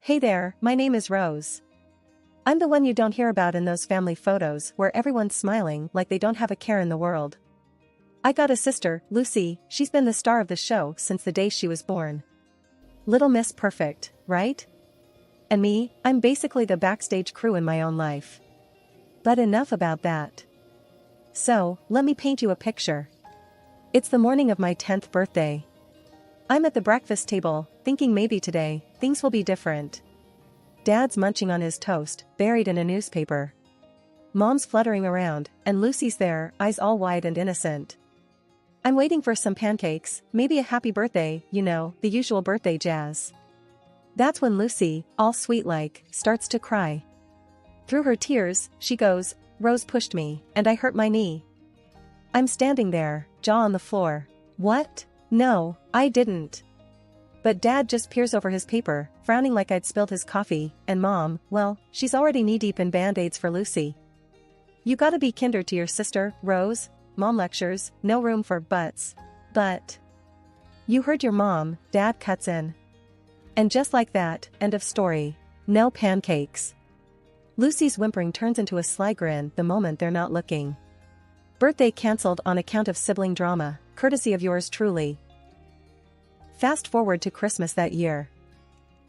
Hey there, my name is Rose. I'm the one you don't hear about in those family photos where everyone's smiling like they don't have a care in the world. I got a sister, Lucy. She's been the star of the show since the day she was born. Little Miss Perfect, right? And me, I'm basically the backstage crew in my own life. But enough about that. So, let me paint you a picture. It's the morning of my 10th birthday. I'm at the breakfast table, thinking maybe today, things will be different. Dad's munching on his toast, buried in a newspaper. Mom's fluttering around, and Lucy's there, eyes all wide and innocent. I'm waiting for some pancakes, maybe a happy birthday, you know, the usual birthday jazz. That's when Lucy, all sweet-like, starts to cry. Through her tears, she goes, "Rose pushed me, and I hurt my knee." I'm standing there, jaw on the floor. What? No, I didn't. But Dad just peers over his paper, frowning like I'd spilled his coffee, and Mom, well, she's already knee-deep in Band-Aids for Lucy. "You gotta be kinder to your sister, Rose," Mom lectures, no room for buts. But you heard your mom, Dad cuts in. And just like that, end of story. No pancakes. Lucy's whimpering turns into a sly grin the moment they're not looking. Birthday cancelled on account of sibling drama, courtesy of yours truly. Fast forward to Christmas that year.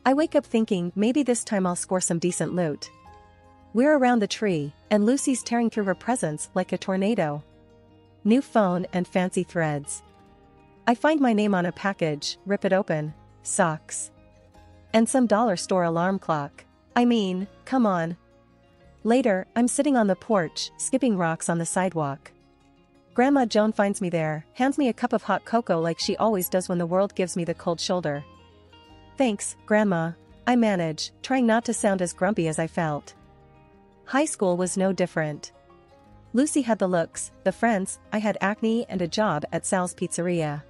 I wake up thinking maybe this time I'll score some decent loot. We're around the tree, and Lucy's tearing through her presents like a tornado. New phone and fancy threads. I find my name on a package, rip it open. Socks. And some dollar store alarm clock. I mean, come on. Later, I'm sitting on the porch, skipping rocks on the sidewalk. Grandma Joan finds me there, hands me a cup of hot cocoa like she always does when the world gives me the cold shoulder. "Thanks, Grandma," I manage, trying not to sound as grumpy as I felt. High school was no different. Lucy had the looks, the friends, I had acne and a job at Sal's Pizzeria.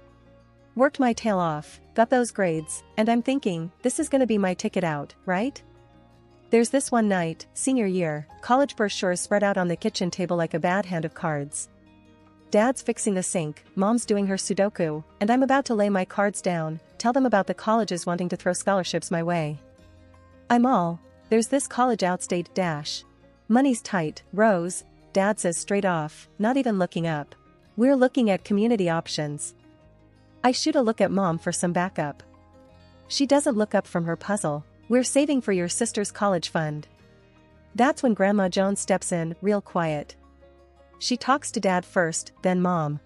Worked my tail off, got those grades, and I'm thinking, this is gonna be my ticket out, right? There's this one night, senior year, college brochures spread out on the kitchen table like a bad hand of cards. Dad's fixing the sink, Mom's doing her Sudoku, and I'm about to lay my cards down, tell them about the colleges wanting to throw scholarships my way. I'm all, "There's this college outstate dash. Money's tight, Rose," Dad says straight off, not even looking up. "We're looking at community options." I shoot a look at Mom for some backup. She doesn't look up from her puzzle. "We're saving for your sister's college fund." That's when Grandma Jones steps in, real quiet. She talks to Dad first, then Mom.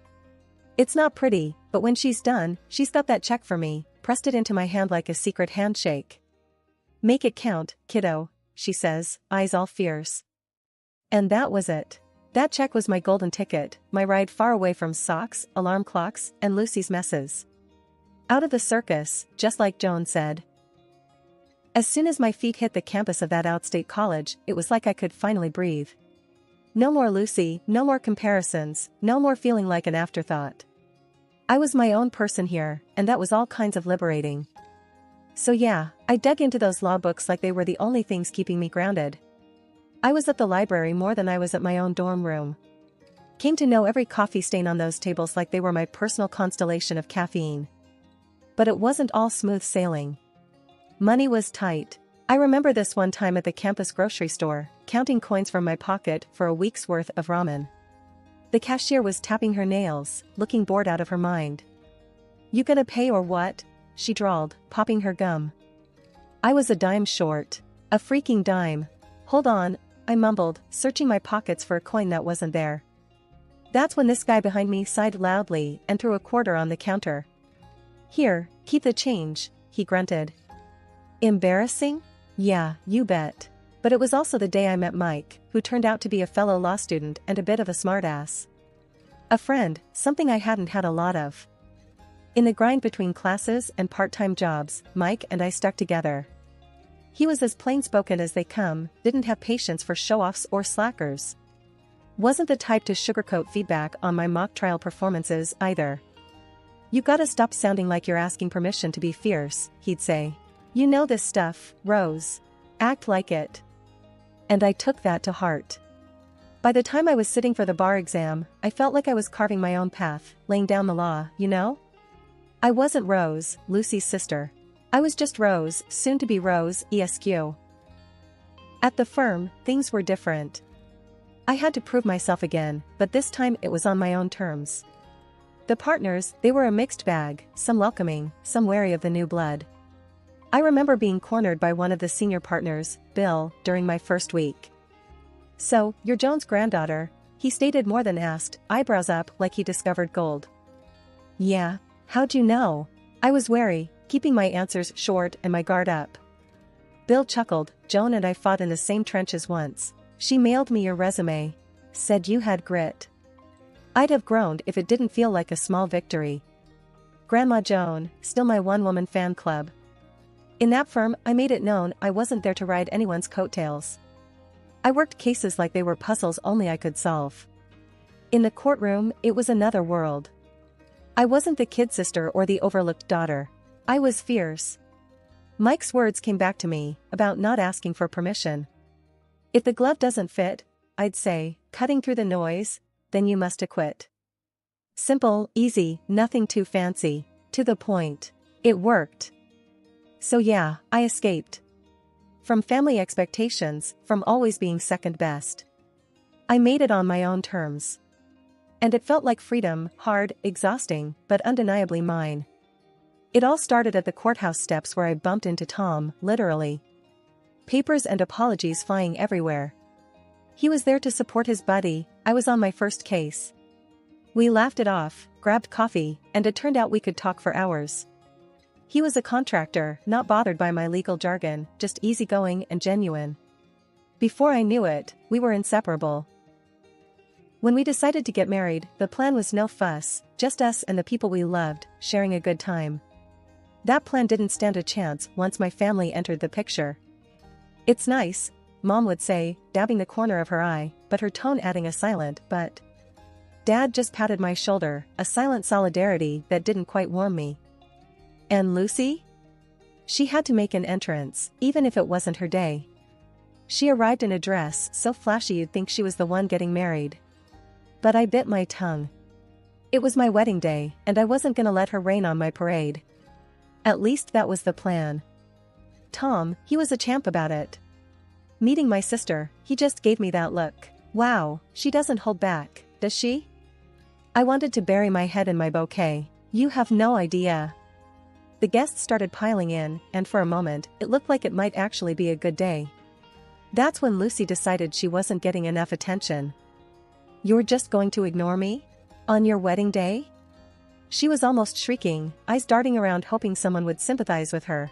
It's not pretty, but when she's done, she's got that check for me, pressed it into my hand like a secret handshake. "Make it count, kiddo," she says, eyes all fierce. And that was it. That check was my golden ticket, my ride far away from socks, alarm clocks, and Lucy's messes. Out of the circus, just like Joan said. As soon as my feet hit the campus of that outstate college, it was like I could finally breathe. No more Lucy, no more comparisons, no more feeling like an afterthought. I was my own person here, and that was all kinds of liberating. So yeah, I dug into those law books like they were the only things keeping me grounded. I was at the library more than I was at my own dorm room. Came to know every coffee stain on those tables like they were my personal constellation of caffeine. But it wasn't all smooth sailing. Money was tight. I remember this one time at the campus grocery store, counting coins from my pocket for a week's worth of ramen. The cashier was tapping her nails, looking bored out of her mind. "You gonna pay or what?" she drawled, popping her gum. I was a dime short. A freaking dime. "Hold on," I mumbled, searching my pockets for a coin that wasn't there. That's when this guy behind me sighed loudly and threw a quarter on the counter. "Here, keep the change," he grunted. Embarrassing? Yeah, you bet. But it was also the day I met Mike, who turned out to be a fellow law student and a bit of a smartass. A friend, something I hadn't had a lot of. In the grind between classes and part-time jobs, Mike and I stuck together. He was as plain-spoken as they come, didn't have patience for show-offs or slackers. Wasn't the type to sugarcoat feedback on my mock trial performances either. "You gotta stop sounding like you're asking permission to be fierce," he'd say. "You know this stuff, Rose. Act like it." And I took that to heart. By the time I was sitting for the bar exam, I felt like I was carving my own path, laying down the law, you know? I wasn't Rose, Lucy's sister. I was just Rose, soon to be Rose, ESQ. At the firm, things were different. I had to prove myself again, but this time it was on my own terms. The partners, they were a mixed bag, some welcoming, some wary of the new blood. I remember being cornered by one of the senior partners, Bill, during my first week. "So, you're Joan's granddaughter," he stated more than asked, eyebrows up like he discovered gold. "Yeah, how'd you know?" I was wary, keeping my answers short and my guard up. Bill chuckled, "Joan and I fought in the same trenches once. She mailed me your resume. Said you had grit." I'd have groaned if it didn't feel like a small victory. Grandma Joan, still my one-woman fan club. In that firm, I made it known I wasn't there to ride anyone's coattails. I worked cases like they were puzzles only I could solve. In the courtroom, it was another world. I wasn't the kid sister or the overlooked daughter. I was fierce. Mike's words came back to me, about not asking for permission. "If the glove doesn't fit," I'd say, cutting through the noise, "then you must acquit." Simple, easy, nothing too fancy, to the point. It worked. So yeah, I escaped. From family expectations, from always being second best. I made it on my own terms. And it felt like freedom, hard, exhausting, but undeniably mine. It all started at the courthouse steps where I bumped into Tom, literally. Papers and apologies flying everywhere. He was there to support his buddy. I was on my first case. We laughed it off, grabbed coffee, and it turned out we could talk for hours. He was a contractor, not bothered by my legal jargon, just easygoing and genuine. Before I knew it, we were inseparable. When we decided to get married, the plan was no fuss, just us and the people we loved, sharing a good time. That plan didn't stand a chance once my family entered the picture. "It's nice," Mom would say, dabbing the corner of her eye, but her tone adding a silent "but." Dad just patted my shoulder, a silent solidarity that didn't quite warm me. And Lucy? She had to make an entrance, even if it wasn't her day. She arrived in a dress so flashy you'd think she was the one getting married. But I bit my tongue. It was my wedding day, and I wasn't gonna let her rain on my parade. At least that was the plan. Tom, he was a champ about it. Meeting my sister, he just gave me that look. Wow, she doesn't hold back, does she? I wanted to bury my head in my bouquet. You have no idea. The guests started piling in, and for a moment, it looked like it might actually be a good day. That's when Lucy decided she wasn't getting enough attention. "You're just going to ignore me? On your wedding day?" She was almost shrieking, eyes darting around hoping someone would sympathize with her.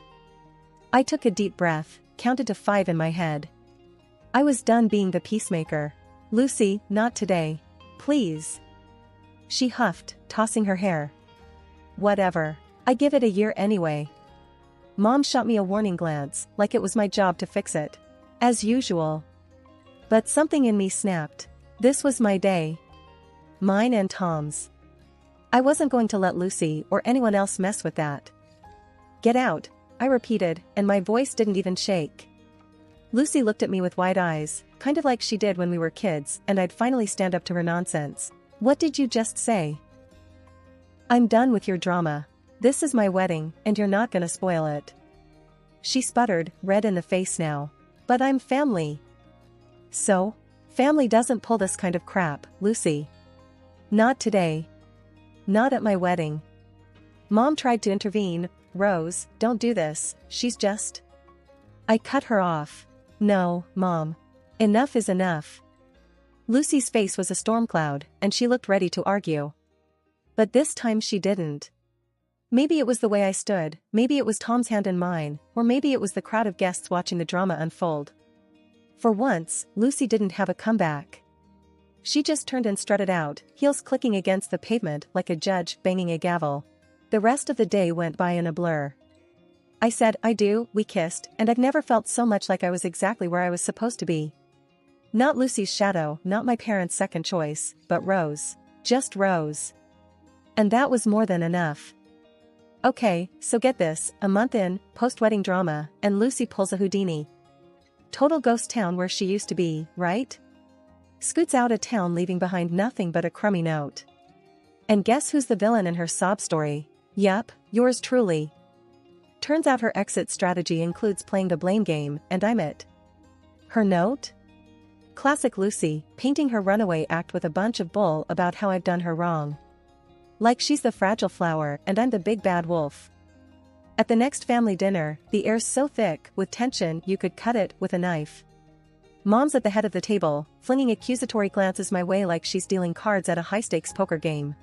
I took a deep breath, counted to 5 in my head. I was done being the peacemaker. "Lucy, not today. Please." She huffed, tossing her hair. "Whatever. I give it a year anyway." Mom shot me a warning glance, like it was my job to fix it. As usual. But something in me snapped. This was my day. Mine and Tom's. I wasn't going to let Lucy or anyone else mess with that. "Get out," I repeated, and my voice didn't even shake. Lucy looked at me with wide eyes, kind of like she did when we were kids and I'd finally stand up to her nonsense. "What did you just say?" "I'm done with your drama. This is my wedding, and you're not gonna spoil it." She sputtered, red in the face now. "But I'm family." "So? Family doesn't pull this kind of crap, Lucy. Not today. Not at my wedding." Mom tried to intervene. "Rose, don't do this, she's just..." I cut her off. "No, Mom. Enough is enough." Lucy's face was a storm cloud, and she looked ready to argue. But this time she didn't. Maybe it was the way I stood, maybe it was Tom's hand in mine, or maybe it was the crowd of guests watching the drama unfold. For once, Lucy didn't have a comeback. She just turned and strutted out, heels clicking against the pavement like a judge banging a gavel. The rest of the day went by in a blur. I said I do, we kissed, and I've never felt so much like I was exactly where I was supposed to be. Not Lucy's shadow, not my parents' second choice, but Rose. Just Rose. And that was more than enough. Okay, so get this, a month in, post-wedding drama, and Lucy pulls a Houdini. Total ghost town where she used to be, right? Scoots out of town leaving behind nothing but a crummy note. And guess who's the villain in her sob story? Yup, yours truly. Turns out her exit strategy includes playing the blame game, and I'm it. Her note? Classic Lucy, painting her runaway act with a bunch of bull about how I've done her wrong. Like she's the fragile flower and I'm the big bad wolf. At the next family dinner, the air's so thick with tension you could cut it with a knife. Mom's at the head of the table, flinging accusatory glances my way like she's dealing cards at a high-stakes poker game.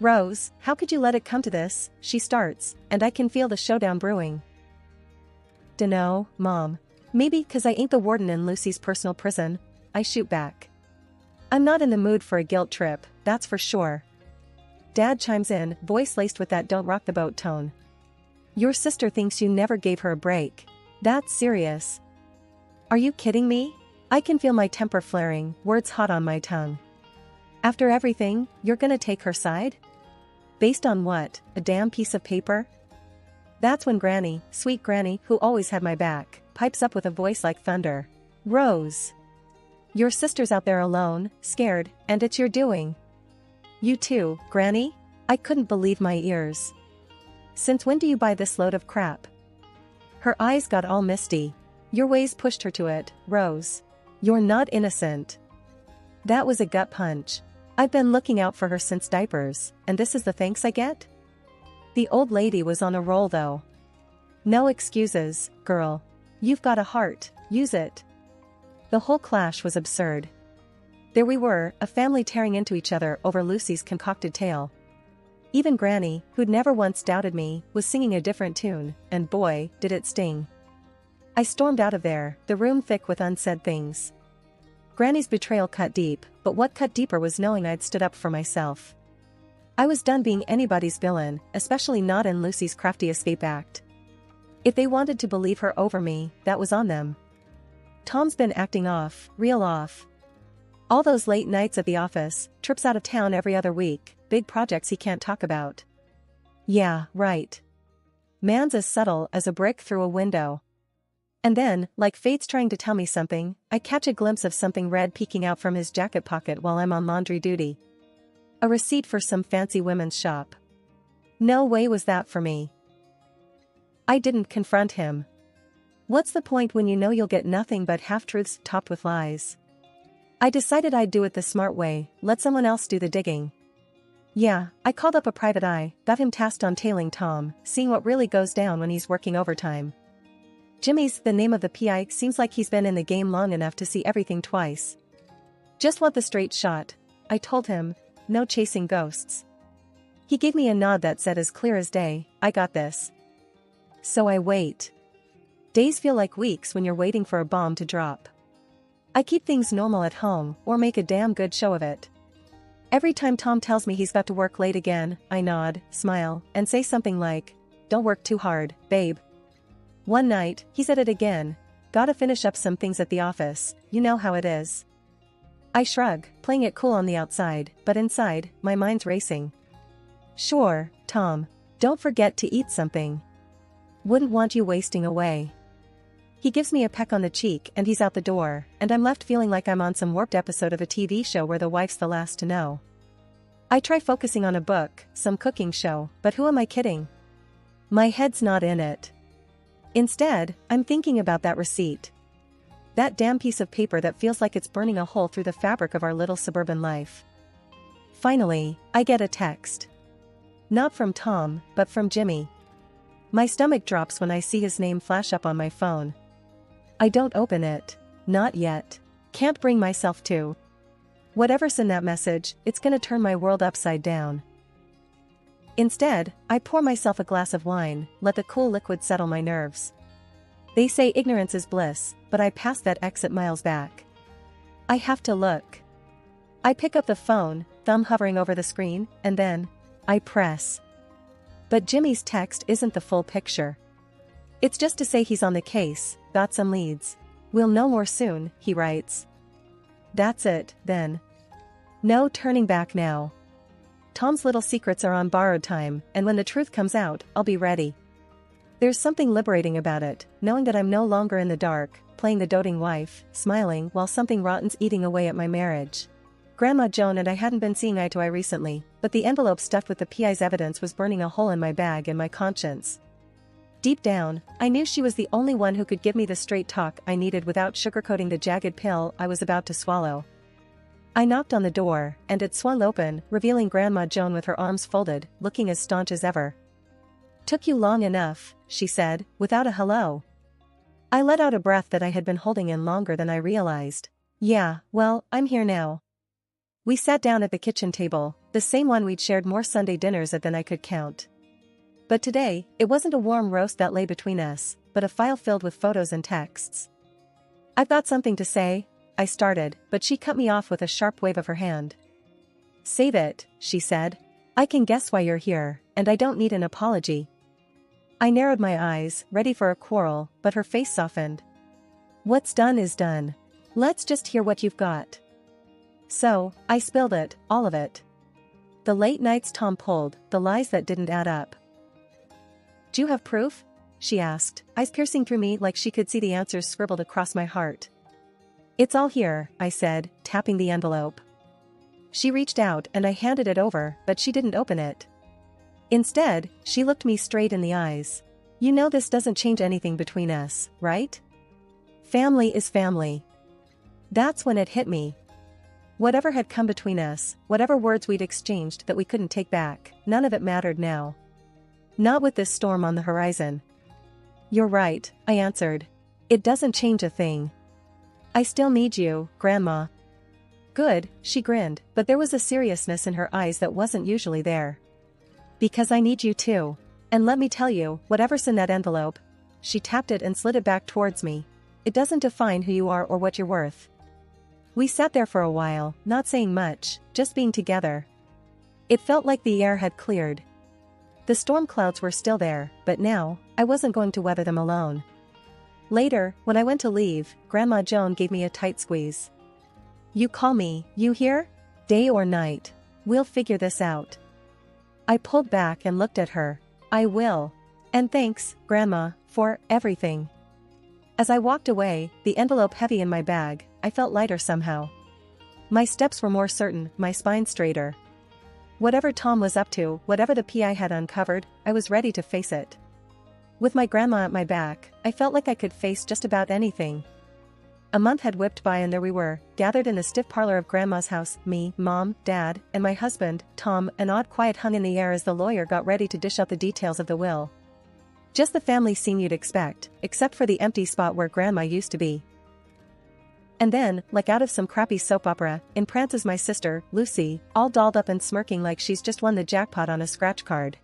Rose, how could you let it come to this? She starts, and I can feel the showdown brewing. Dunno, Mom. Maybe 'cause I ain't the warden in Lucy's personal prison, I shoot back. I'm not in the mood for a guilt trip, that's for sure. Dad chimes in, voice laced with that don't rock the boat tone. Your sister thinks you never gave her a break. That's serious. Are you kidding me? I can feel my temper flaring, words hot on my tongue. After everything, you're gonna take her side? Based on what, a damn piece of paper? That's when Granny, sweet Granny who always had my back, pipes up with a voice like thunder. Rose. Your sister's out there alone, scared, and it's your doing. You too, Granny? I couldn't believe my ears. Since when do you buy this load of crap? Her eyes got all misty. Your ways pushed her to it, Rose. You're not innocent. That was a gut punch. I've been looking out for her since diapers, and this is the thanks I get? The old lady was on a roll though. No excuses, girl. You've got a heart, use it. The whole clash was absurd. There we were, a family tearing into each other over Lucy's concocted tale. Even Granny, who'd never once doubted me, was singing a different tune, and boy, did it sting. I stormed out of there, the room thick with unsaid things. Granny's betrayal cut deep, but what cut deeper was knowing I'd stood up for myself. I was done being anybody's villain, especially not in Lucy's crafty escape act. If they wanted to believe her over me, that was on them. Tom's been acting off, real off. All those late nights at the office, trips out of town every other week, big projects he can't talk about. Yeah, right. Man's as subtle as a brick through a window. And then, like fate's trying to tell me something, I catch a glimpse of something red peeking out from his jacket pocket while I'm on laundry duty. A receipt for some fancy women's shop. No way was that for me. I didn't confront him. What's the point when you know you'll get nothing but half-truths topped with lies? I decided I'd do it the smart way, let someone else do the digging. Yeah, I called up a private eye, got him tasked on tailing Tom, seeing what really goes down when he's working overtime. Jimmy's the name of the PI, seems like he's been in the game long enough to see everything twice. Just want the straight shot, I told him, no chasing ghosts. He gave me a nod that said as clear as day, I got this. So I wait. Days feel like weeks when you're waiting for a bomb to drop. I keep things normal at home, or make a damn good show of it. Every time Tom tells me he's got to work late again, I nod, smile, and say something like, don't work too hard, babe. One night, he's at it again. Gotta finish up some things at the office, you know how it is. I shrug, playing it cool on the outside, but inside, my mind's racing. Sure, Tom. Don't forget to eat something. Wouldn't want you wasting away. He gives me a peck on the cheek and he's out the door, and I'm left feeling like I'm on some warped episode of a TV show where the wife's the last to know. I try focusing on a book, some cooking show, but who am I kidding? My head's not in it. Instead, I'm thinking about that receipt. That damn piece of paper that feels like it's burning a hole through the fabric of our little suburban life. Finally, I get a text. Not from Tom, but from Jimmy. My stomach drops when I see his name flash up on my phone. I don't open it. Not yet. Can't bring myself to. Whatever's in that message, it's gonna turn my world upside down. Instead, I pour myself a glass of wine, let the cool liquid settle my nerves. They say ignorance is bliss, but I pass that exit miles back. I have to look. I pick up the phone, thumb hovering over the screen, and then, I press. But Jimmy's text isn't the full picture. It's just to say he's on the case, got some leads. We'll know more soon, he writes. That's it, then. No turning back now. Tom's little secrets are on borrowed time, and when the truth comes out, I'll be ready. There's something liberating about it, knowing that I'm no longer in the dark, playing the doting wife, smiling while something rotten's eating away at my marriage. Grandma Joan and I hadn't been seeing eye to eye recently, but the envelope stuffed with the PI's evidence was burning a hole in my bag and my conscience. Deep down, I knew she was the only one who could give me the straight talk I needed without sugarcoating the jagged pill I was about to swallow. I knocked on the door, and it swung open, revealing Grandma Joan with her arms folded, looking as staunch as ever. "Took you long enough," she said, without a hello. I let out a breath that I had been holding in longer than I realized. "Yeah, well, I'm here now." We sat down at the kitchen table, the same one we'd shared more Sunday dinners at than I could count. But today, it wasn't a warm roast that lay between us, but a file filled with photos and texts. "I've got something to say," I started, but she cut me off with a sharp wave of her hand. "Save it," she said. "I can guess why you're here, and I don't need an apology." I narrowed my eyes, ready for a quarrel, but her face softened. "What's done is done. Let's just hear what you've got." So, I spilled it, all of it. The late nights Tom pulled, the lies that didn't add up. "Do you have proof?" she asked, eyes piercing through me like she could see the answers scribbled across my heart. "It's all here," I said, tapping the envelope. She reached out and I handed it over, but she didn't open it. Instead, she looked me straight in the eyes. "You know this doesn't change anything between us, right? Family is family." That's when it hit me. Whatever had come between us, whatever words we'd exchanged that we couldn't take back, none of it mattered now. Not with this storm on the horizon. "You're right," I answered. "It doesn't change a thing. I still need you, Grandma." "Good," she grinned, but there was a seriousness in her eyes that wasn't usually there. "Because I need you too. And let me tell you, whatever's in that envelope," she tapped it and slid it back towards me, "it doesn't define who you are or what you're worth." We sat there for a while, not saying much, just being together. It felt like the air had cleared. The storm clouds were still there, but now, I wasn't going to weather them alone. Later, when I went to leave, Grandma Joan gave me a tight squeeze. "You call me, you hear? Day or night. We'll figure this out." I pulled back and looked at her. "I will. And thanks, Grandma, for everything." As I walked away, the envelope heavy in my bag, I felt lighter somehow. My steps were more certain, my spine straighter. Whatever Tom was up to, whatever the PI had uncovered, I was ready to face it. With my grandma at my back, I felt like I could face just about anything. A month had whipped by and there we were, gathered in the stiff parlor of Grandma's house, me, Mom, Dad, and my husband, Tom. An odd quiet hung in the air as the lawyer got ready to dish out the details of the will. Just the family scene you'd expect, except for the empty spot where Grandma used to be. And then, like out of some crappy soap opera, in prances my sister, Lucy, all dolled up and smirking like she's just won the jackpot on a scratch card.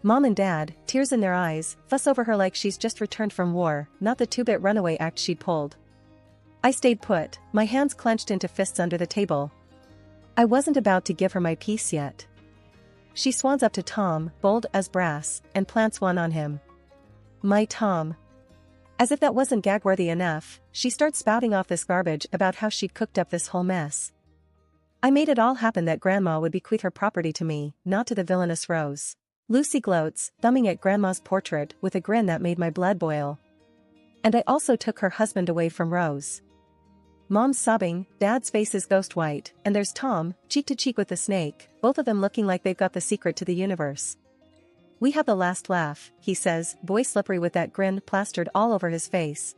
Mom and Dad, tears in their eyes, fuss over her like she's just returned from war, not the two-bit runaway act she'd pulled. I stayed put, my hands clenched into fists under the table. I wasn't about to give her my piece yet. She swans up to Tom, bold as brass, and plants one on him. "My Tom." As if that wasn't gag-worthy enough, she starts spouting off this garbage about how she'd cooked up this whole mess. I made it all happen that Grandma would bequeath her property to me, not to the villainous Rose. Lucy gloats, thumbing at Grandma's portrait with a grin that made my blood boil. And I also took her husband away from Rose. Mom's sobbing, Dad's face is ghost white, and there's Tom, cheek to cheek with the snake, both of them looking like they've got the secret to the universe. "We have the last laugh," he says, voice slippery with that grin plastered all over his face.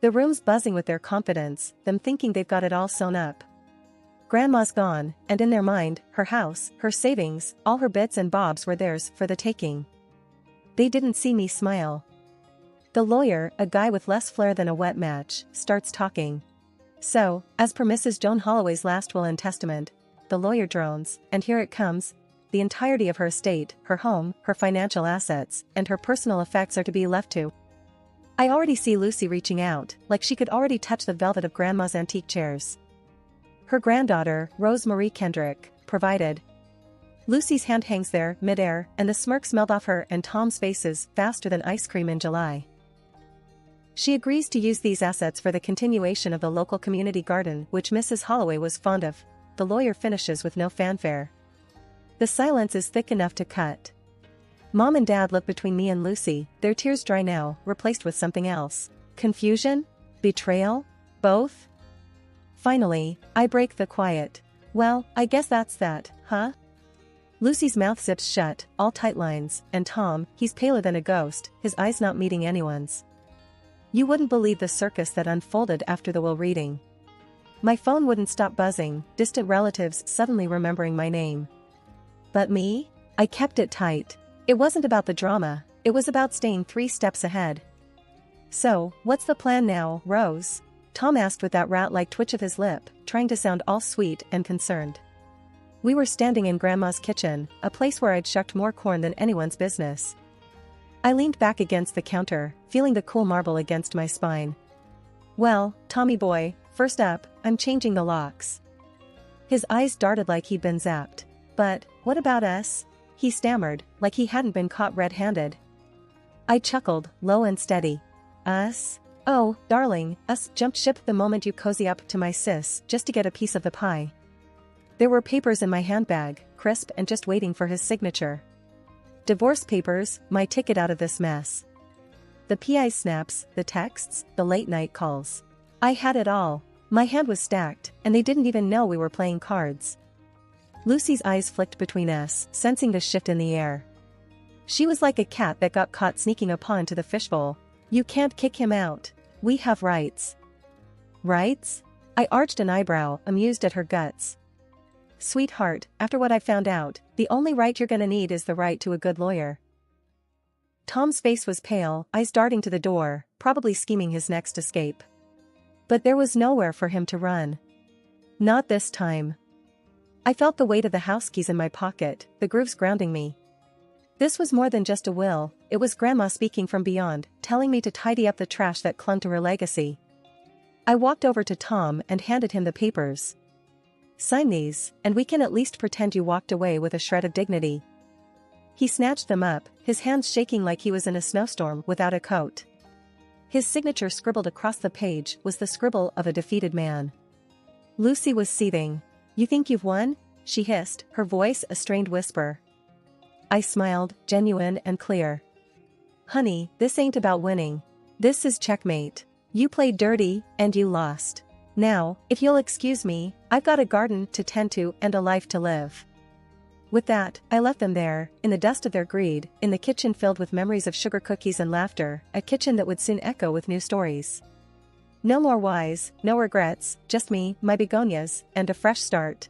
The room's buzzing with their confidence, them thinking they've got it all sewn up. Grandma's gone, and in their mind, her house, her savings, all her bits and bobs were theirs for the taking. They didn't see me smile. The lawyer, a guy with less flair than a wet match, starts talking. "So, as per Mrs. Joan Holloway's last will and testament," the lawyer drones, "and here it comes. The entirety of her estate, her home, her financial assets, and her personal effects are to be left to." I already see Lucy reaching out, like she could already touch the velvet of Grandma's antique chairs. Her granddaughter, Rose Marie Kendrick, provided. Lucy's hand hangs there, midair, and the smirk smelled off her and Tom's faces faster than ice cream in July. She agrees to use these assets for the continuation of the local community garden which Mrs. Holloway was fond of. The lawyer finishes with no fanfare. The silence is thick enough to cut. Mom and Dad look between me and Lucy, their tears dry now, replaced with something else. Confusion? Betrayal? Both? Finally, I break the quiet. "Well, I guess that's that, huh?" Lucy's mouth zips shut, all tight lines, and Tom, he's paler than a ghost, his eyes not meeting anyone's. You wouldn't believe the circus that unfolded after the will reading. My phone wouldn't stop buzzing, distant relatives suddenly remembering my name. But me? I kept it tight. It wasn't about the drama, it was about staying 3 steps ahead. So, what's the plan now, Rose? Tom asked with that rat-like twitch of his lip, trying to sound all sweet and concerned. We were standing in Grandma's kitchen, a place where I'd shucked more corn than anyone's business. I leaned back against the counter, feeling the cool marble against my spine. Well, Tommy boy, first up, I'm changing the locks. His eyes darted like he'd been zapped. But, what about us? He stammered, like he hadn't been caught red-handed. I chuckled, low and steady. Us? Oh, darling, us jumped ship the moment you cozy up to my sis just to get a piece of the pie. There were papers in my handbag, crisp and just waiting for his signature. Divorce papers, my ticket out of this mess. The PI snaps, the texts, the late-night calls. I had it all. My hand was stacked, and they didn't even know we were playing cards. Lucy's eyes flicked between us, sensing the shift in the air. She was like a cat that got caught sneaking a paw into the fishbowl. You can't kick him out. We have rights. Rights? I arched an eyebrow, amused at her guts. Sweetheart, after what I found out, the only right you're gonna need is the right to a good lawyer. Tom's face was pale, eyes darting to the door, probably scheming his next escape. But there was nowhere for him to run. Not this time. I felt the weight of the house keys in my pocket, the grooves grounding me. This was more than just a will, it was Grandma speaking from beyond, telling me to tidy up the trash that clung to her legacy. I walked over to Tom and handed him the papers. Sign these, and we can at least pretend you walked away with a shred of dignity. He snatched them up, his hands shaking like he was in a snowstorm without a coat. His signature scribbled across the page was the scribble of a defeated man. Lucy was seething. You think you've won? She hissed, her voice a strained whisper. I smiled, genuine and clear. Honey, this ain't about winning. This is checkmate. You played dirty, and you lost. Now, if you'll excuse me, I've got a garden to tend to and a life to live. With that, I left them there, in the dust of their greed, in the kitchen filled with memories of sugar cookies and laughter, a kitchen that would soon echo with new stories. No more whys, no regrets, just me, my begonias, and a fresh start.